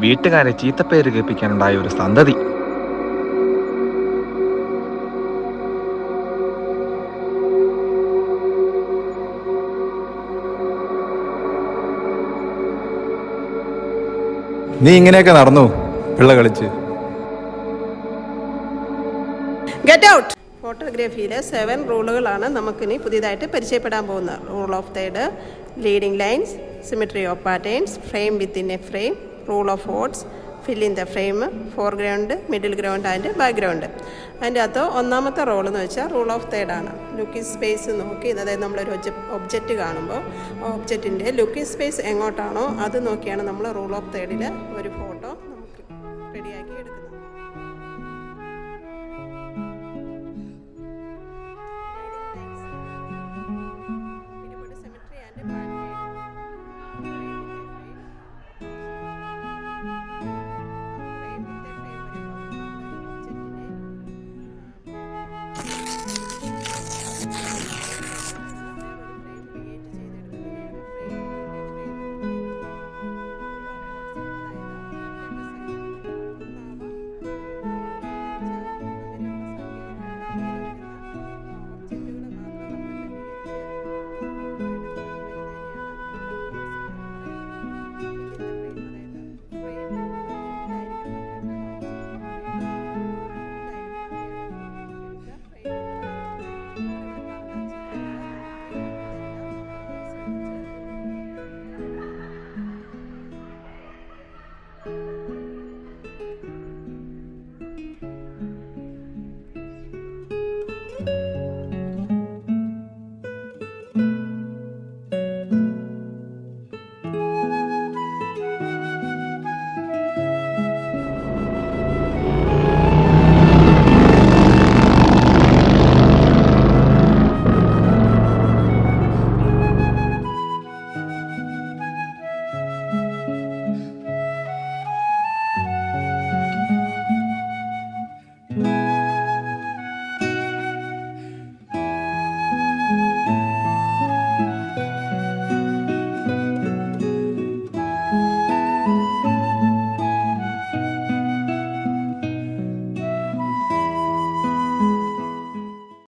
വീട്ടുകാരെ ചീത്തപ്പേര് കേൾപ്പിക്കാനുണ്ടായ ഒരു സന്തതി. നീ ഇങ്ങനെയൊക്കെ നടന്നു പിള്ള കളിച്ച്. Get out. ഫോട്ടോഗ്രാഫിയിലെ 7 റൂളുകളാണ് നമുക്കിനി പുതിയതായിട്ട് പരിചയപ്പെടാൻ പോകുന്നത്. Rule of third, leading lines, symmetry of patterns, frame within a frame, rule of odds, fill in the frame, foreground, middle ground and background. അതിൻ്റെ അകത്ത് ഒന്നാമത്തെ റോൾ എന്ന് വെച്ചാൽ റൂൾ ഓഫ് തേർഡാണ്. ലുക്കിംഗ് സ്പേസ് നോക്കി, അതായത് നമ്മളൊരു ഒബ്ജക്റ്റ് കാണുമ്പോൾ ഒബ്ജക്റ്റിൻ്റെ ലുക്കിംഗ് സ്പേസ് എങ്ങോട്ടാണോ അത് നോക്കിയാണ് നമ്മൾ റൂൾ ഓഫ് തേർഡിൽ ഒരു